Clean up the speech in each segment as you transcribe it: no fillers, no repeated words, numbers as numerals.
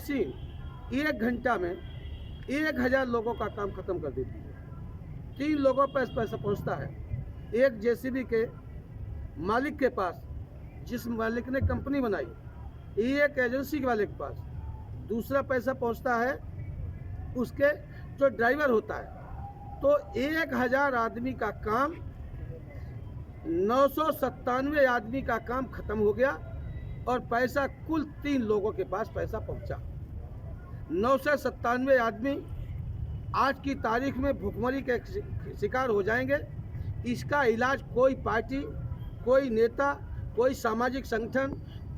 Machine 1 घंटा में 1000 लोगों का काम खत्म कर देती है। 3 लोगों पर पैसा पहुंचता है। एक जेसीबी के मालिक के पास, जिस मालिक ने कंपनी बनाई, एक एजेंसी वाले के पास दूसरा पैसा पहुंचता है उसके जो ड्राइवर होता है। तो 1000 आदमी का काम 997 आदमी का काम खत्म हो गया और पैसा कुल 3 लोगों के पास पैसा पहुंचा। 997 आदमी आज की तारीख में भुखमरी के शिकार हो जाएंगे। इसका इलाज कोई पार्टी, कोई नेता, कोई सामाजिक संगठन,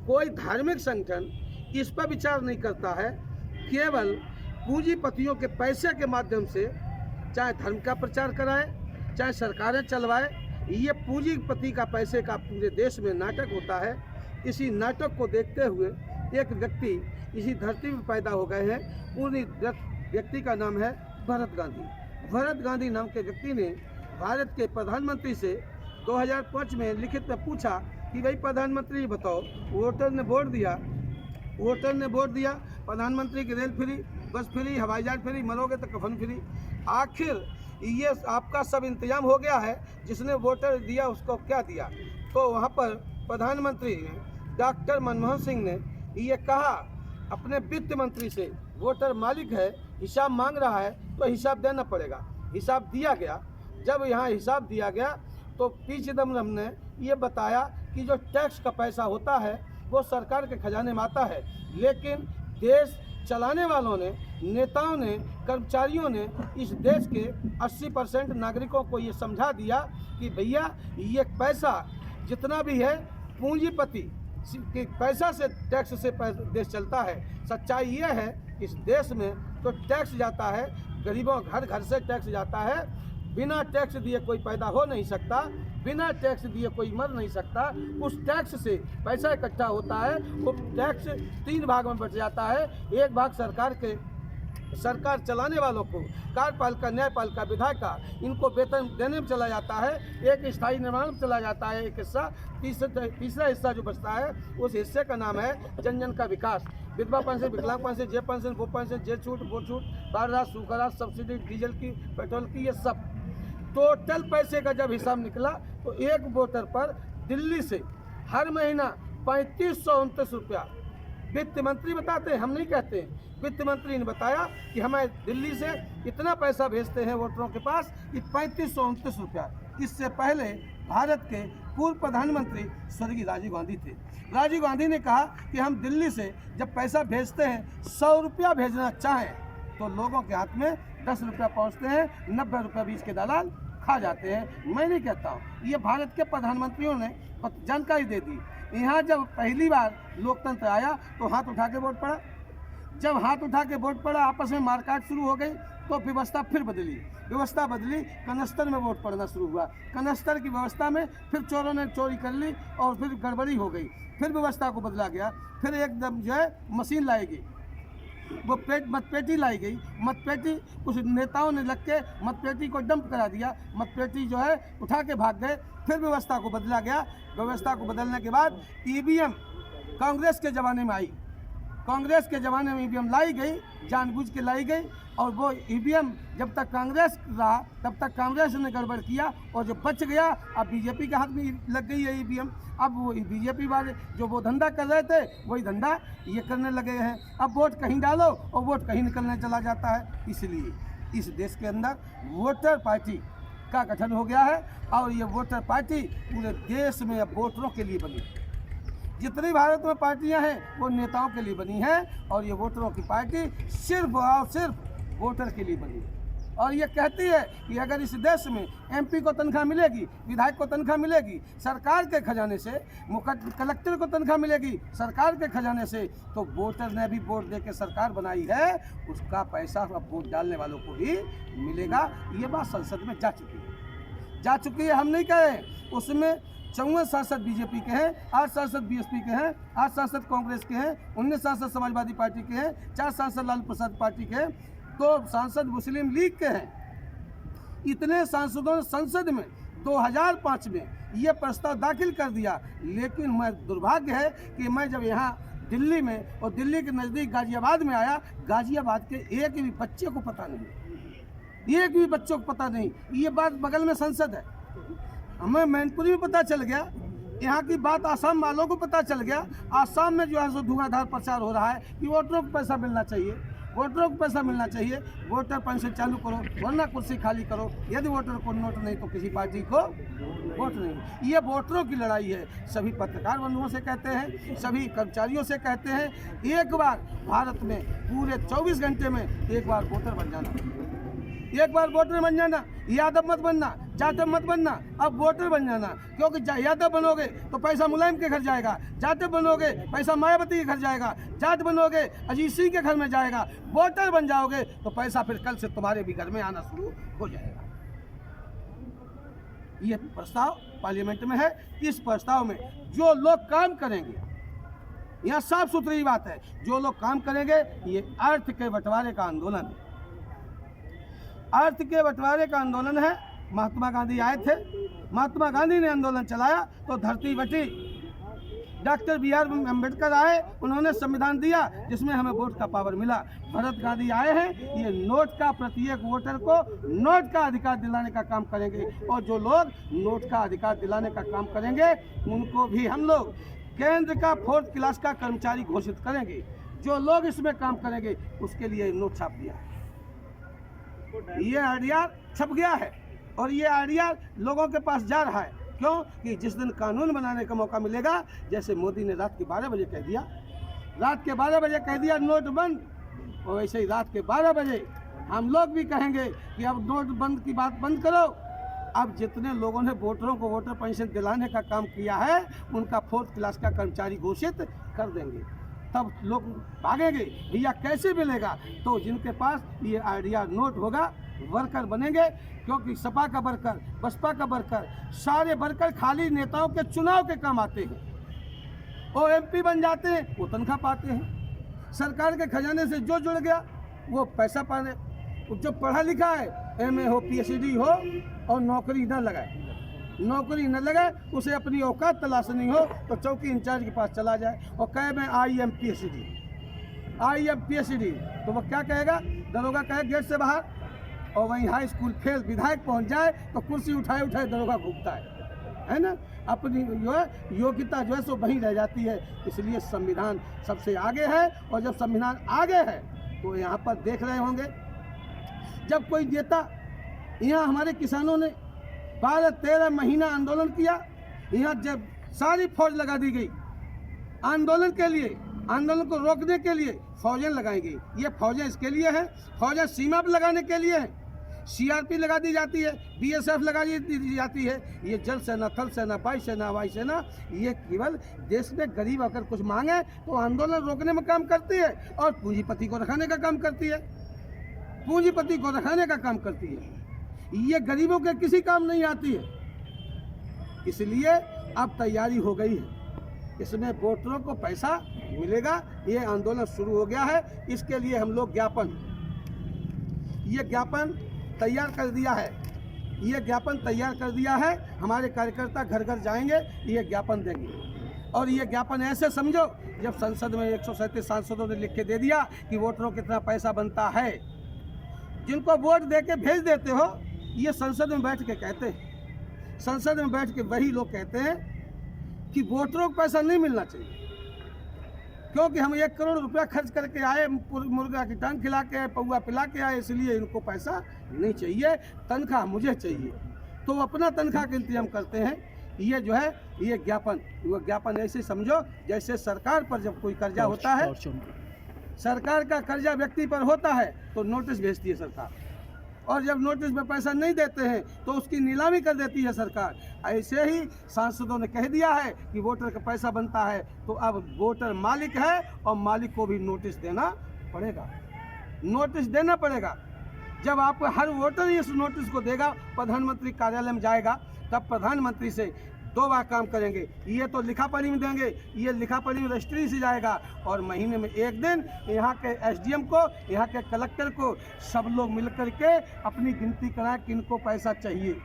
कोई धार्मिक संगठन इस पर विचार नहीं करता है। केवल पूंजीपतियों के पैसे के माध्यम से चाहे धर्म का प्रचार कराए, चाहे सरकारें चलवाए, ये पूंजीपति का पैसे का पूरे देश में नाटक होता है। इसी नाटक को देखते हुए एक व्यक्ति इसी धरती में पैदा हो गए हैं। उन व्यक्ति का नाम है भरत गांधी। भरत गांधी नाम के व्यक्ति ने भारत के प्रधानमंत्री से 2005 में लिखित में पूछा कि भाई प्रधानमंत्री बताओ, वोटर ने वोट दिया, प्रधानमंत्री की रेल फ्री, बस फ्री, हवाई जहाज फ्री, मरोगे तो कफन फ्री। आखिर ये आपका सब इंतजाम हो गया है, जिसने वोटर दिया उसको क्या दिया? तो वहाँ पर प्रधानमंत्री डॉक्टर मनमोहन सिंह ने ये कहा अपने वित्त मंत्री से, वोटर मालिक है, हिसाब मांग रहा है तो हिसाब देना पड़ेगा। हिसाब दिया गया। जब यहाँ हिसाब दिया गया तो पी चिदम्बरम ने ये बताया कि जो टैक्स का पैसा होता है वो सरकार के खजाने में आता है, लेकिन देश चलाने वालों ने, नेताओं ने, कर्मचारियों ने इस देश के 80% नागरिकों को ये समझा दिया कि भैया ये पैसा जितना भी है पूंजीपति के पैसा से, टैक्स से देश चलता है। सच्चाई ये है इस देश में तो टैक्स जाता है, गरीबों घर घर से टैक्स जाता है। बिना टैक्स दिए कोई पैदा हो नहीं सकता, बिना टैक्स दिए कोई मर नहीं सकता। उस टैक्स से पैसा इकट्ठा होता है, वो टैक्स 3 भाग में बट जाता है। एक भाग सरकार चलाने वालों को, कार्यपालिका, न्यायपालिका, विधायिका, इनको वेतन देने में चला जाता है। एक स्थायी निर्माण में चला जाता है एक हिस्सा। तीसरा हिस्सा जो बचता है उस हिस्से का नाम है जन जन का विकास। विधवा पेंशन, विकलांग पेंशन, जे पेंशन, वो पेंशन, जे छूट, वो छूट, बाढ़ राहत, सूखा राहत, सब्सिडी, डीजल की, पेट्रोल की, ये सब टोटल पैसे का जब हिसाब निकला तो एक वोटर पर दिल्ली से हर महीना 3529 रुपया, वित्त मंत्री बताते हैं, हम नहीं कहते हैं, वित्त मंत्री ने बताया कि हमें दिल्ली से इतना पैसा भेजते हैं वोटरों के पास, कि 3529 रुपया। इससे पहले भारत के पूर्व प्रधानमंत्री स्वर्गीय राजीव गांधी थे। राजीव गांधी ने कहा कि हम दिल्ली से जब पैसा भेजते हैं, 100 रुपया भेजना चाहें तो लोगों के हाथ में 10 रुपया पहुँचते हैं, 90 रुपया बीच के दलाल खा जाते हैं। मैं नहीं कहता हूँ, ये भारत के प्रधानमंत्रियों ने जानकारी दे दी। यहाँ जब पहली बार लोकतंत्र आया तो हाथ उठा के वोट पड़ा। जब हाथ उठा के वोट पड़ा, आपस में मारकाट शुरू हो गई, तो व्यवस्था फिर बदली। कनस्तर में वोट पड़ना शुरू हुआ। कनस्तर की व्यवस्था में फिर चोरों ने चोरी कर ली और फिर गड़बड़ी हो गई। फिर व्यवस्था को बदला गया। फिर एकदम जो है मशीन लाई गई, वो मतपेटी लाई गई। मतपेटी कुछ नेताओं ने लग के मतपेटी को डंप करा दिया, मतपेटी जो है उठा के भाग गए। फिर व्यवस्था को बदला गया। व्यवस्था को बदलने के बाद ईवीएम कांग्रेस के ज़माने में आई। कांग्रेस के ज़माने में ईवीएम लाई गई, जानबूझ के लाई गई। और वो ईवीएम जब तक कांग्रेस रहा तब तक कांग्रेस ने गड़बड़ किया, और जो बच गया अब बीजेपी के हाथ में लग गई है ईवीएम। अब वो बीजेपी वाले जो वो धंधा कर रहे थे वही धंधा ये करने लगे हैं। अब वोट कहीं डालो और वोट कहीं निकलने चला जाता है। इसलिए इस देश के अंदर वोटर पार्टी का गठन हो गया है, और ये वोटर पार्टी पूरे देश में अब वोटरों के लिए बनी। जितनी भारत में पार्टियां हैं वो नेताओं के लिए बनी हैं, और ये वोटरों की पार्टी सिर्फ और सिर्फ वोटर के लिए बनी है। और ये कहती है कि अगर इस देश में एमपी को तनख्वाह मिलेगी, विधायक को तनख्वाह मिलेगी सरकार के खजाने से, कलेक्टर को तनख्वाह मिलेगी सरकार के खजाने से, तो वोटर ने भी वोट दे के सरकार बनाई है, उसका पैसा अब वोट डालने वालों को ही मिलेगा। ये बात संसद में जा चुकी है, हम नहीं कहे। उसमें 54 सांसद बीजेपी के हैं, 8 सांसद बीएसपी के हैं, 8 सांसद कांग्रेस के हैं, 19 सांसद समाजवादी पार्टी के हैं, 4 सांसद लालू प्रसाद पार्टी के हैं, 2 सांसद मुस्लिम लीग के हैं। इतने सांसदों ने संसद में 2005 में ये प्रस्ताव दाखिल कर दिया। लेकिन मैं दुर्भाग्य है कि मैं जब यहाँ दिल्ली में, और दिल्ली के नज़दीक गाजियाबाद में आया। गाजियाबाद के एक भी बच्चे को पता नहीं, एक भी बच्चों को पता नहीं। ये बात बगल में संसद है, हमें मैनपुरी में पता चल गया, यहाँ की बात आसाम वालों को पता चल गया। आसाम में जो है सो धुआंधार प्रचार हो रहा है कि वोटरों को पैसा मिलना चाहिए, वोटरों को पैसा मिलना चाहिए, वोटर पेंशन चालू करो वरना कुर्सी खाली करो, यदि वोटर को नोट नहीं तो किसी पार्टी को वोट नहीं। ये वोटरों की लड़ाई है। सभी पत्रकार बंधुओं से कहते हैं, सभी कर्मचारियों से कहते हैं, एक बार भारत में पूरे 24 घंटे में एक बार वोटर बन जाना, एक बार वोटर बन जाना। यादव मत बनना, जाटव मत बनना, अब वोटर बन जाना। क्योंकि यादव बनोगे तो पैसा मुलायम के घर जाएगा, जाटव बनोगे पैसा मायावती के घर जाएगा, जाट बनोगे अजीत सिंह के घर में जाएगा। वोटर बन जाओगे तो पैसा फिर कल से तुम्हारे भी घर में आना शुरू हो जाएगा। ये प्रस्ताव पार्लियामेंट में है। इस प्रस्ताव में जो लोग काम करेंगे, यहाँ साफ सुथरी बात है, जो लोग काम करेंगे, ये अर्थ के बंटवारे का आंदोलन है, अर्थ के बंटवारे का आंदोलन है। महात्मा गांधी आए थे, महात्मा गांधी ने आंदोलन चलाया तो धरती बटी। डॉक्टर BR अम्बेडकर आए, उन्होंने संविधान दिया जिसमें हमें वोट का पावर मिला। भरत गांधी आए हैं, ये नोट का प्रत्येक वोटर को नोट का अधिकार दिलाने का काम करेंगे। और जो लोग नोट का अधिकार दिलाने का काम करेंगे उनको भी हम लोग केंद्र का 4th क्लास का कर्मचारी घोषित करेंगे। जो लोग इसमें काम करेंगे उसके लिए नोट छाप दिया, ये आइडिया छप गया है और ये आइडिया लोगों के पास जा रहा है। क्यों कि जिस दिन कानून बनाने का मौका मिलेगा, जैसे मोदी ने रात के 12 बजे कह दिया, रात के 12 बजे कह दिया नोट बंद, और वैसे ही रात के 12 बजे हम लोग भी कहेंगे कि अब नोट बंद की बात बंद करो। अब जितने लोगों ने वोटरों को वोटर पेंशन दिलाने का काम किया है उनका 4th क्लास का कर्मचारी घोषित कर देंगे, तब लोग भागेंगे। भैया कैसे मिलेगा? तो जिनके पास ये आइडिया नोट होगा वर्कर बनेंगे। क्योंकि सपा का वर्कर, बसपा का वर्कर, सारे वर्कर खाली नेताओं के चुनाव के काम आते हैं। वो MP बन जाते हैं, वो तनख्वाह पाते हैं। सरकार के खजाने से जो जुड़ गया वो पैसा पाने। जो पढ़ा लिखा है, MA हो, PhD हो और नौकरी न लगाए, नौकरी न लगे, उसे अपनी औकात तलाशनी हो तो चौकी इंचार्ज के पास चला जाए और कहे मैं IM PhD, तो वह क्या कहेगा? दरोगा कहे गेट से बाहर, और वहीं हाई स्कूल फेल विधायक पहुंच जाए तो कुर्सी उठाए उठाए दरोगा घूमता है ना। अपनी जो है योग्यता जो है सो वहीं रह जाती है। इसलिए संविधान सबसे आगे है, और जब संविधान आगे है तो यहाँ पर देख रहे होंगे जब कोई नेता, यहाँ हमारे किसानों ने 12-13 महीना आंदोलन किया, यहाँ जब सारी फौज लगा दी गई आंदोलन के लिए, आंदोलन को रोकने के लिए फौजें लगाई गई। ये फौजें इसके लिए हैं, फौजें सीमा पर लगाने के लिए हैं। CRP लगा दी जाती है, BSF लगा दी जाती है। ये जल सेना, थल सेना, वायु सेना, वायुसेना, ये केवल देश में गरीब अगर कुछ मांगे तो आंदोलन रोकने में काम करती है और पूंजीपति को रखाने का काम करती है, पूंजीपति को रखाने का काम करती है। ये गरीबों के किसी काम नहीं आती है। इसलिए अब तैयारी हो गई है, इसमें वोटरों को पैसा मिलेगा। ये आंदोलन शुरू हो गया है। इसके लिए हम लोग ये ज्ञापन तैयार कर दिया है, ये ज्ञापन तैयार कर दिया है। हमारे कार्यकर्ता घर घर जाएंगे, ये ज्ञापन देंगे। और ये ज्ञापन ऐसे समझो, जब संसद में 137 सांसदों ने लिख के दे दिया कि वोटरों को कितना पैसा बनता है, जिनको वोट दे के भेज देते हो, ये संसद में बैठ के कहते हैं, संसद में बैठ के वही लोग कहते हैं कि वोटरों को पैसा नहीं मिलना चाहिए, क्योंकि हम 1 करोड़ रुपया खर्च करके आए, मुर्गा की टांग खिला के आए, पौवा पिला के आए, इसलिए इनको पैसा नहीं चाहिए, तनख्वाह मुझे चाहिए। तो अपना तनख्वाह का इंतजाम करते हैं। ये जो है ये ज्ञापन, वो ज्ञापन ऐसे समझो जैसे सरकार पर जब कोई कर्जा होता है, सरकार का कर्जा व्यक्ति पर होता है तो नोटिस भेजती है सरकार, और जब नोटिस में पैसा नहीं देते हैं तो उसकी नीलामी कर देती है सरकार। ऐसे ही सांसदों ने कह दिया है कि वोटर का पैसा बनता है, तो अब वोटर मालिक है और मालिक को भी नोटिस देना पड़ेगा, नोटिस देना पड़ेगा। जब आप हर वोटर इस नोटिस को देगा, प्रधानमंत्री कार्यालय में जाएगा, तब प्रधानमंत्री से 2 बार काम करेंगे। ये तो लिखा पढ़ी में देंगे, ये लिखा पढ़ी में रजिस्ट्री से जाएगा, और महीने में 1 दिन यहाँ के SDM को, यहाँ के कलेक्टर को, सब लोग मिलकर के अपनी गिनती कराएं किनको पैसा चाहिए,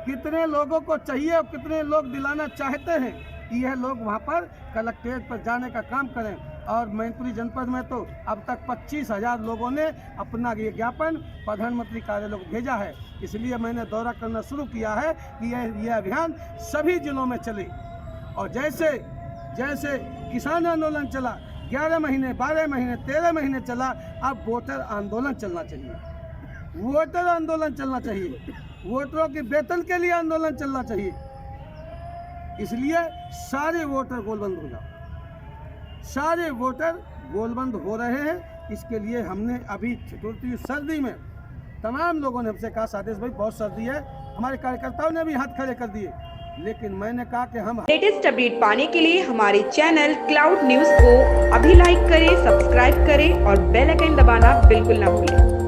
कितने लोगों को चाहिए और कितने लोग दिलाना चाहते हैं। यह लोग वहाँ पर कलेक्ट्रेट पर जाने का काम करें। और मैनपुरी जनपद में तो अब तक 25,000 लोगों ने अपना ये ज्ञापन प्रधानमंत्री कार्यालय को भेजा है। इसलिए मैंने दौरा करना शुरू किया है कि यह अभियान सभी जिलों में चले। और जैसे जैसे किसान आंदोलन चला 11 महीने, 12 महीने, 13 महीने चला, अब वोटर आंदोलन चलना चाहिए। वोटर आंदोलन चलना चाहिए, वोटरों के वेतन के लिए आंदोलन चलना चाहिए। इसलिए सारे वोटर गोलबंद हो जाओ, सारे वोटर गोलबंद हो रहे हैं। इसके लिए हमने अभी चतुर्थी सर्दी में तमाम लोगों ने हमसे कहा सादेश भाई बहुत सर्दी है, हमारे कार्यकर्ताओं ने भी हाथ खड़े कर दिए, लेकिन मैंने कहा कि हम लेटेस्ट अपडेट पाने के लिए हमारे चैनल क्लाउड न्यूज़ को अभी लाइक करें, सब्सक्राइब करें और बेल आइकन दबाना बिल्कुल ना भूलें।